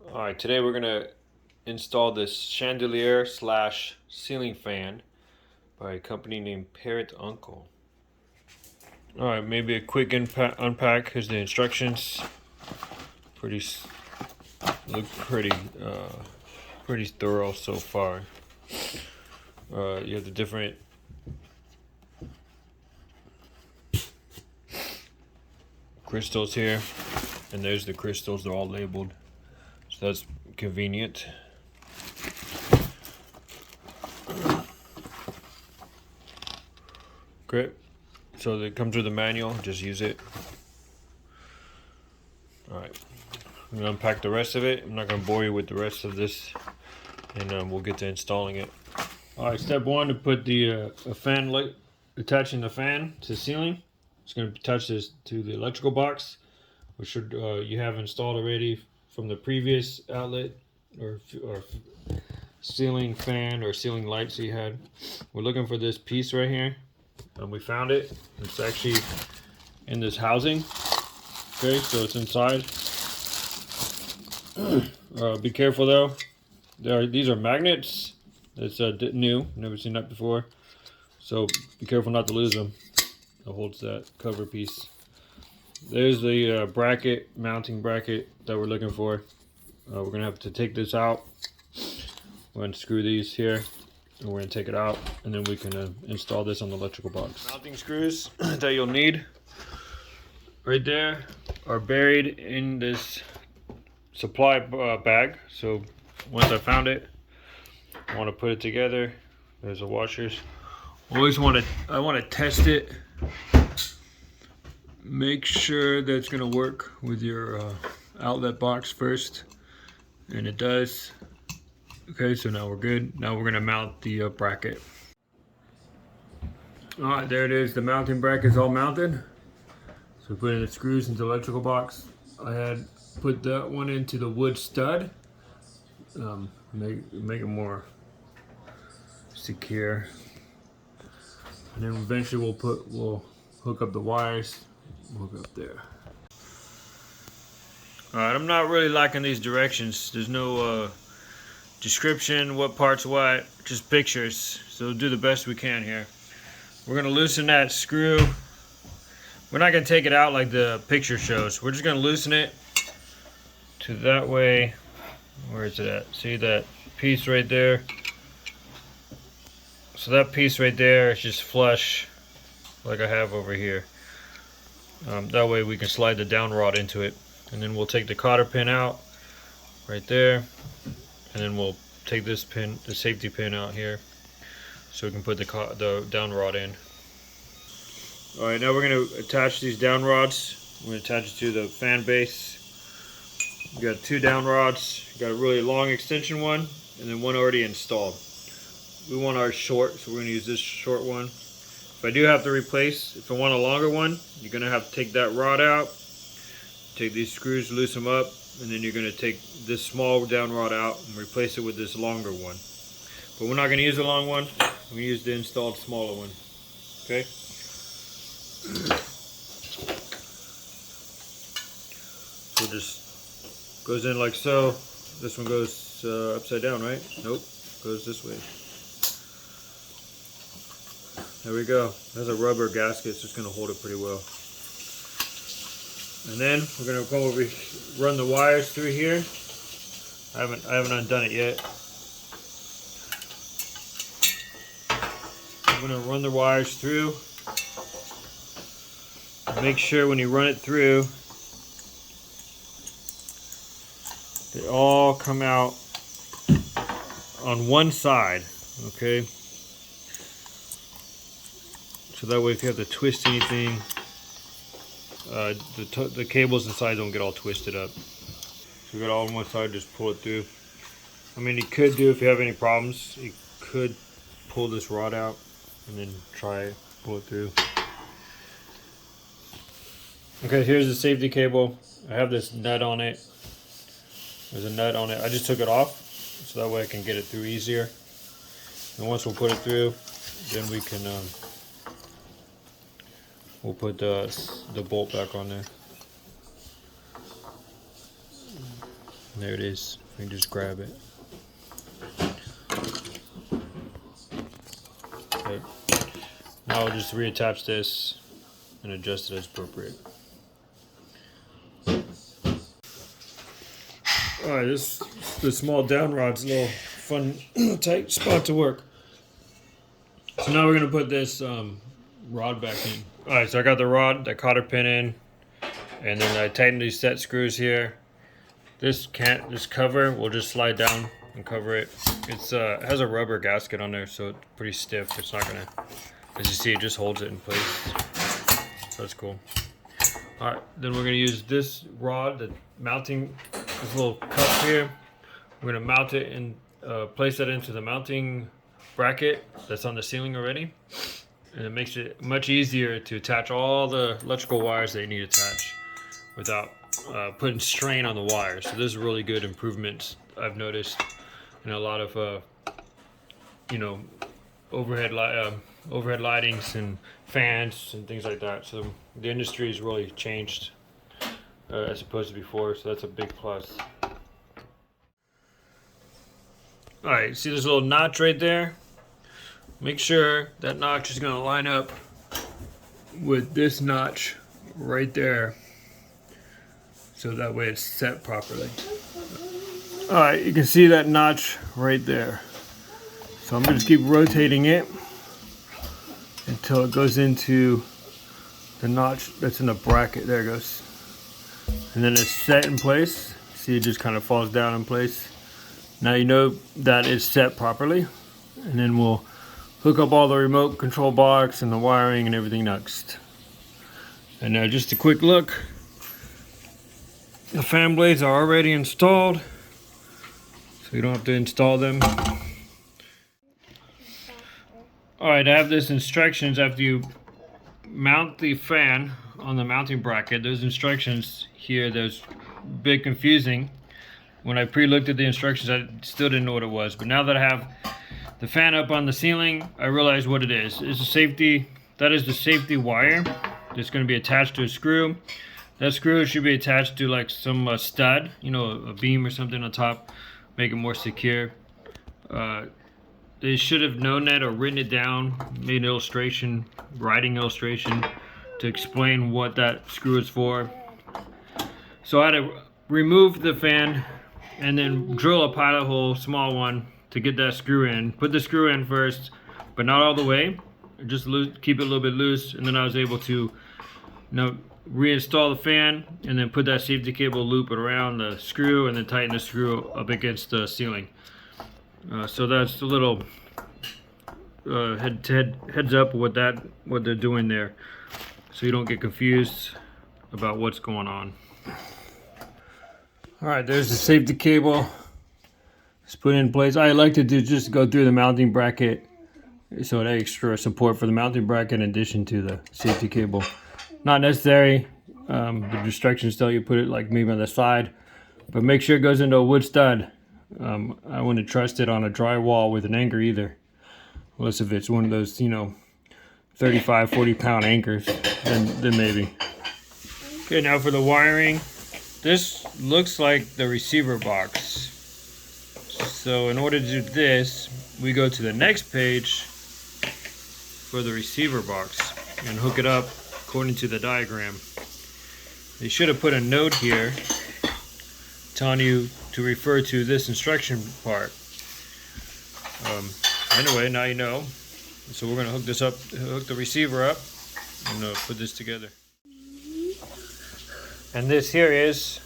Alright, today we're gonna install this chandelier slash ceiling fan by a company named Parrot. Alright, maybe a quick unpack. Here's the instructions. Look pretty thorough so far. You have the different crystals here, and there's the crystals. They're all labeled, so that's convenient. Great. So it comes with a manual. Just use it. Alright, I'm gonna unpack the rest of it. I'm not gonna bore you with the rest of this, and we'll get to installing it. Alright, step one, to put the fan light, attaching the fan to the ceiling. It's going to attach this to the electrical box, which should you have installed already from the previous outlet or ceiling fan or ceiling lights you had. We're looking for this piece right here, and we found it. It's actually in this housing. Okay, so it's inside. Be careful though. These are magnets. It's new, never seen that before. So be careful not to lose them. It holds that cover piece. There's the bracket, mounting bracket that we're looking for. We're gonna have to take this out. We're gonna screw these here, and we're gonna take it out, and then we can install this on the electrical box. Mounting screws that you'll need right there are buried in this supply bag. So once I found it, I want to put it together. There's the washers. I want to test it. Make sure that it's going to work with your outlet box first, and it does. Okay, so now we're good. Now we're going to mount the bracket. All right, there it is. The mounting bracket is all mounted. So we put in the screws into the electrical box. I had put that one into the wood stud. Make it more secure, and then eventually we'll hook up the wires. We'll hook up there. All right, I'm not really liking these directions. There's no description, what parts what, just pictures. So we'll do the best we can here. We're gonna loosen that screw. We're not gonna take it out like the picture shows. We're just gonna loosen it to that way. Where is it at? See that piece right there? So that piece right there is just flush, like I have over here. That way we can slide the down rod into it, and then we'll take the cotter pin out right there, and then we'll take this pin, the safety pin, out here, so we can put the down rod in. All right, now we're going to attach these down rods. We're going to attach it to the fan base. We got two down rods. We got a really long extension one, and then one already installed. We want ours short, so we're going to use this short one. If I do have to replace, if I want a longer one, you're going to have to take that rod out, take these screws, loosen them up, and then you're going to take this small down rod out and replace it with this longer one. But we're not going to use the long one. We're going to use the installed smaller one. Okay? So it just goes in like so. This one goes upside down, right? Nope, goes this way. There we go. That's a rubber gasket, so it's going to hold it pretty well. And then we're going to come over, run the wires through here. I haven't undone it yet. I'm going to run the wires through. Make sure when you run it through, they all come out on one side, okay? So that way if you have to twist anything, the cables inside don't get all twisted up. So we got all on one side, just pull it through. I mean, you could do, if you have any problems, you could pull this rod out and then try it, pull it through. Okay, here's the safety cable. I have this nut on it. There's a nut on it. I just took it off, so that way I can get it through easier. And once we'll put it through, then we can we'll put the bolt back on there. There it is. You can just grab it. Okay. Now I'll just reattach this and adjust it as appropriate. Alright, the small down rod's a little fun, tight spot to work. So now we're going to put this rod back in. Alright, so I got the rod, the cotter pin in, and then I tightened these set screws here. This cover will just slide down and cover it. It has a rubber gasket on there, so it's pretty stiff. It's not going to, as you see, it just holds it in place. So that's cool. Alright, then we're going to use this rod, the mounting, this little cup here. We're going to mount it and place that into the mounting bracket that's on the ceiling already. And it makes it much easier to attach all the electrical wires that you need to attach without putting strain on the wires. So this is really good improvements I've noticed in a lot of overhead lightings and fans and things like that. So the industry has really changed as opposed to before, so that's a big plus. Alright, see this little notch right there? Make sure that notch is going to line up with this notch right there, so that way it's set properly. Alright, you can see that notch right there. So I'm going to keep rotating it until it goes into the notch that's in the bracket. There it goes. And then it's set in place. See, it just kind of falls down in place. Now you know that it's set properly. And then we'll hook up all the remote control box and the wiring and everything next. And now just a quick look. The fan blades are already installed, so you don't have to install them. Alright, I have this instructions after you mount the fan on the mounting bracket. Those instructions here, there's a bit confusing. When I pre-looked at the instructions, I still didn't know what it was. But now that I have the fan up on the ceiling, I realize what it is. It's a safety, that is the safety wire that's going to be attached to a screw. That screw should be attached to like some stud, you know, a beam or something on top, make it more secure. They should have known that or written it down, made an illustration, writing illustration to explain what that screw is for. So I had to remove the fan and then drill a pilot hole, small one, to get that screw in. Put the screw in first, but not all the way. Just keep it a little bit loose, and then I was able to reinstall the fan and then put that safety cable, loop it around the screw, and then tighten the screw up against the ceiling. So that's a little heads up what they're doing there, so you don't get confused about what's going on. All right, there's the safety cable. It's put in place. I like to just go through the mounting bracket, so it extra support for the mounting bracket in addition to the safety cable. Not necessary. The instructions tell you put it like maybe on the side, but make sure it goes into a wood stud. I wouldn't trust it on a drywall with an anchor either, unless if it's one of those, 35-40 pound anchors, then maybe. Okay, now for the wiring. This looks like the receiver box. So in order to do this, we go to the next page for the receiver box and hook it up according to the diagram. They should have put a note here telling you to refer to this instruction part. Anyway, now you know. So we're going to hook this up, hook the receiver up, and put this together. And this here is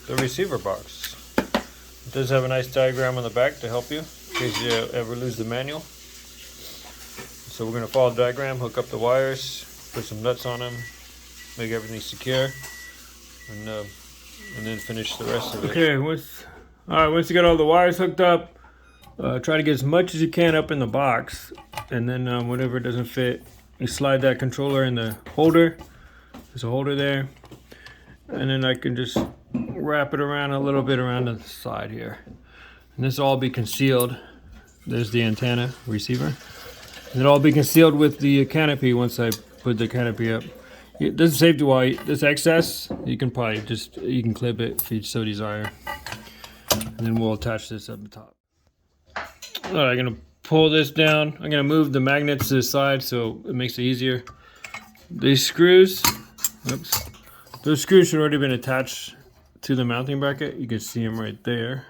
the receiver box. It does have a nice diagram on the back to help you in case you ever lose the manual. So we're going to follow the diagram, hook up the wires, put some nuts on them, make everything secure, and then finish the rest of it. Okay, once you got all the wires hooked up, try to get as much as you can up in the box, and then whatever doesn't fit, you slide that controller in the holder. There's a holder there, and then I can just wrap it around a little bit around the side here, and this will all be concealed. There's the antenna receiver, and it'll all be concealed with the canopy once I put the canopy up. This is safety wire. This excess, you can probably you can clip it if you so desire. and then we'll attach this up the top. All right, I'm gonna pull this down. I'm gonna move the magnets to the side so it makes it easier. These screws, oops, those screws should already been attached to the mounting bracket. You can see them right there.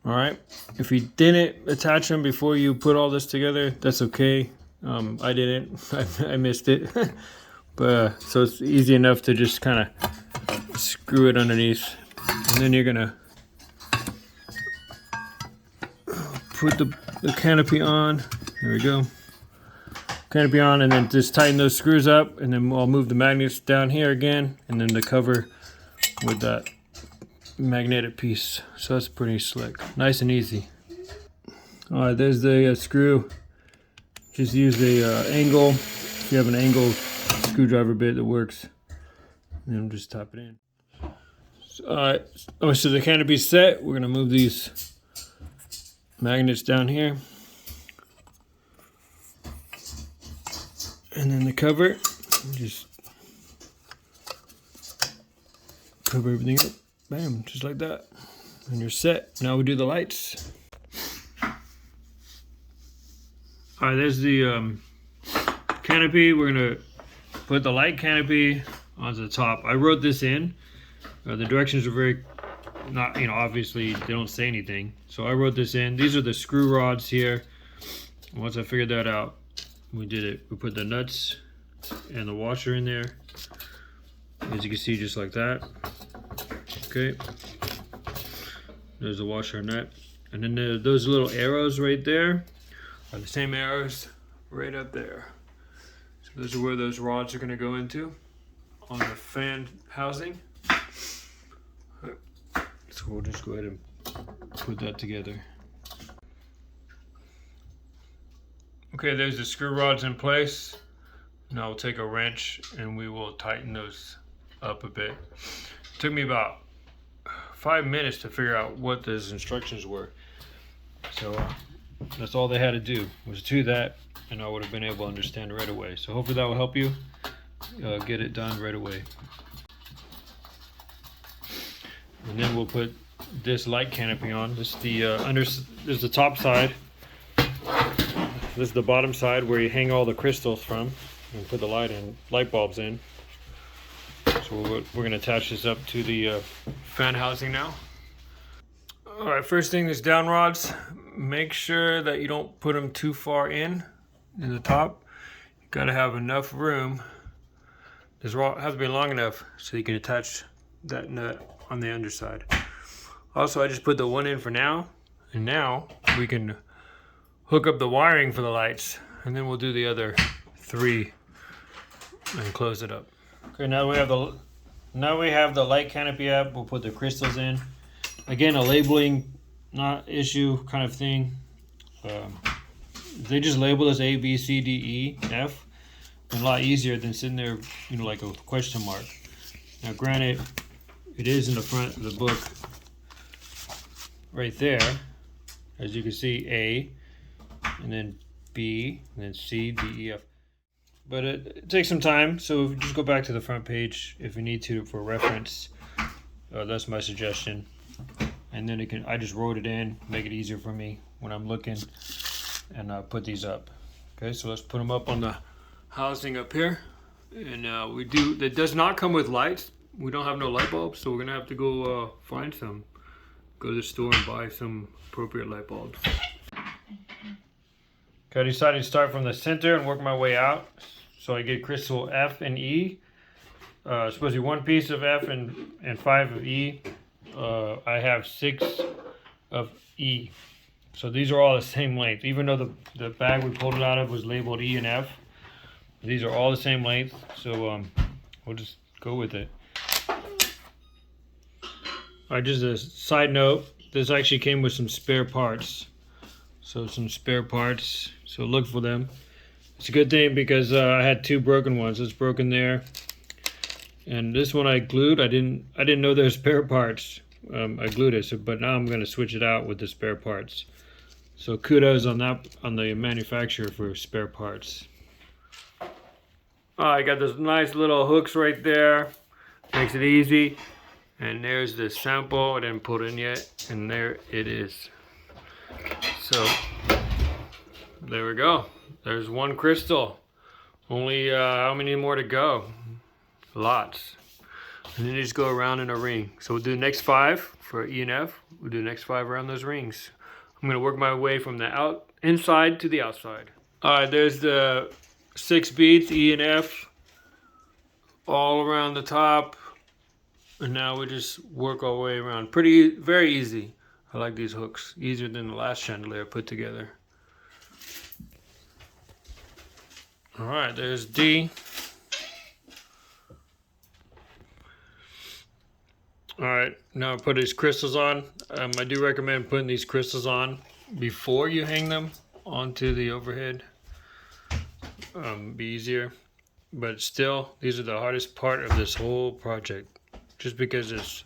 All right, if you didn't attach them before you put all this together, that's okay. I didn't, I missed it. But so it's easy enough to just kind of screw it underneath, and then you're gonna put the canopy on. There we go. Canopy on, and then just tighten those screws up, and then I'll move the magnets down here again, and then the cover with that magnetic piece. So that's pretty slick, nice and easy. All right, there's the screw. Just use the angle. If you have an angle screwdriver bit that works, and then just tap it in. So the canopy's set. We're gonna move these magnets down here, and then the cover, just cover everything up, bam, just like that, and you're set. Now we do the lights. All right, there's the canopy. We're gonna put the light canopy onto the top. I wrote this in. The directions are very not, obviously they don't say anything, so I wrote this in. These are the screw rods here. Once I figured that out, we did it. We put the nuts and the washer in there, as you can see, just like that. Okay, there's the washer and nut, and then those little arrows right there are the same arrows right up there. So those are where those rods are going to go into on the fan housing. So we'll just go ahead and put that together. Okay, there's the screw rods in place. Now we'll take a wrench and we will tighten those up a bit. It took me about 5 minutes to figure out what those instructions were. So that's all they had to do was do that, and I would have been able to understand right away. So hopefully that will help you get it done right away. And then we'll put this light canopy on. This is the this is the top side. This is the bottom side where you hang all the crystals from and put the light bulbs in. So we're going to attach this up to the fan housing now. All right, first thing is down rods. Make sure that you don't put them too far in the top. You got to have enough room. This rod has to be long enough so you can attach that nut on the underside. Also, I just put the one in for now, and now we can hook up the wiring for the lights, and then we'll do the other 3 and close it up. Okay, now we have the light canopy up. We'll put the crystals in. Again, a labeling not issue kind of thing. They just label as A, B, C, D, E, F. A lot easier than sitting there, like a question mark. Now, granted, it is in the front of the book right there. As you can see, A, and then B, and then C, D, E, F. But it takes some time, so if you just go back to the front page if you need to for reference. That's my suggestion. And then I just wrote it in, make it easier for me when I'm looking, and put these up. Okay, so let's put them up on the housing up here. And it does not come with lights. We don't have no light bulbs, so we're gonna have to go find some. Go to the store and buy some appropriate light bulbs. Okay, I decided to start from the center and work my way out. So I get crystal F and E. It's supposed to be 1 piece of F and 5 of E. I have 6 of E. So these are all the same length. Even though the bag we pulled it out of was labeled E and F, these are all the same length. So we'll just go with it. Alright, just a side note, this actually came with some spare parts. So some spare parts, so look for them. It's a good thing because I had 2 broken ones. It's broken there, and this one I glued. I didn't know there were spare parts. I glued it, but now I'm going to switch it out with the spare parts. So kudos on the manufacturer for spare parts. I got those nice little hooks right there. Makes it easy. And there's the sample I didn't put in yet, and there it is. So there we go. There's one crystal. Only how many more to go? Lots. And then you just go around in a ring. So we'll do the next 5 for E and F. We'll do the next 5 around those rings. I'm gonna work my way from the inside to the outside. All right, there's the 6 beads, E and F, all around the top. And now we just work our way around. Very easy. I like these hooks. Easier than the last chandelier I put together. All right, there's D. All right, now I put these crystals on. I do recommend putting these crystals on before you hang them onto the overhead. Be easier. But still, these are the hardest part of this whole project. Just because it's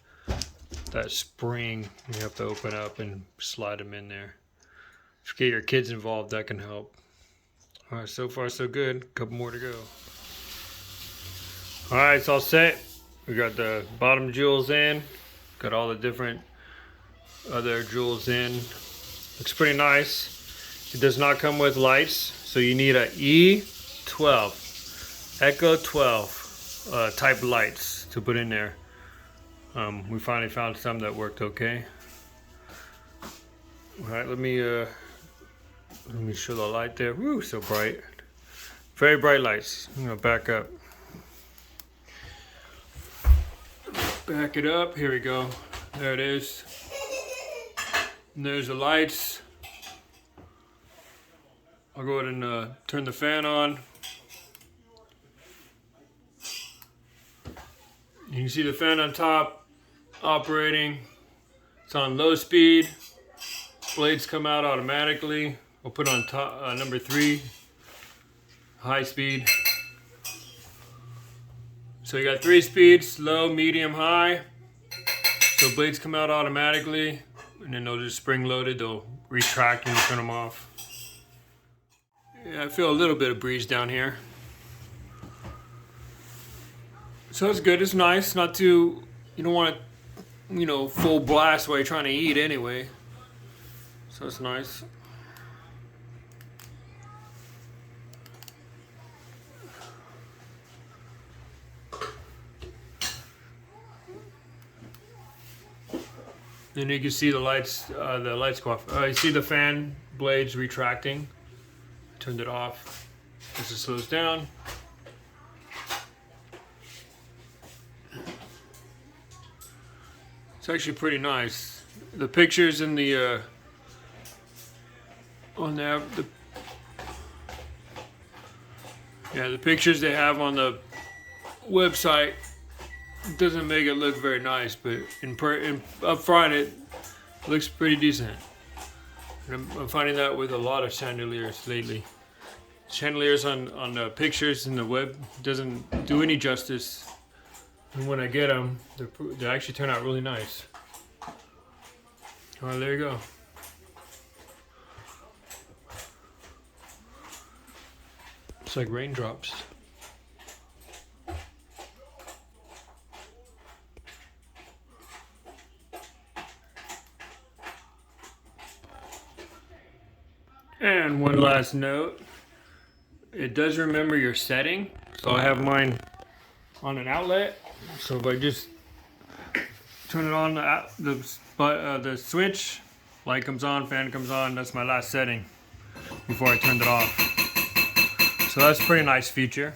that spring you have to open up and slide them in there. If you get your kids involved, that can help. All right, so far so good. A couple more to go. All right, it's all set. We got the bottom jewels in. Got all the different other jewels in. Looks pretty nice. It does not come with lights, so you need a E12, Echo 12 type lights to put in there. We finally found some that worked okay. All right, let me show the light there. Woo, so bright. Very bright lights. I'm gonna back up. Back it up. Here we go. There it is. And there's the lights. I'll go ahead and turn the fan on. You can see the fan on top operating. It's on low speed. Blades come out automatically. We'll put on top, number 3, high speed. So you got 3 speeds, low, medium, high. So blades come out automatically, and then they'll just spring loaded. They'll retract when you turn them off. Yeah, I feel a little bit of breeze down here. So it's good, it's nice, not too, you don't want it, full blast while you're trying to eat anyway. So it's nice. Then you can see the lights go off. You see the fan blades retracting. Turned it off. As it slows down. It's actually pretty nice. The pictures in the the pictures they have on the website doesn't make it look very nice, but up front it looks pretty decent. And I'm finding that with a lot of chandeliers lately. Chandeliers on the pictures in the web doesn't do any justice. And when I get them, they actually turn out really nice. Well, there you go. It's like raindrops. And one last note. It does remember your setting. So I have mine on an outlet. So if I just turn it on, the switch, light comes on, fan comes on. That's my last setting before I turned it off. So that's a pretty nice feature.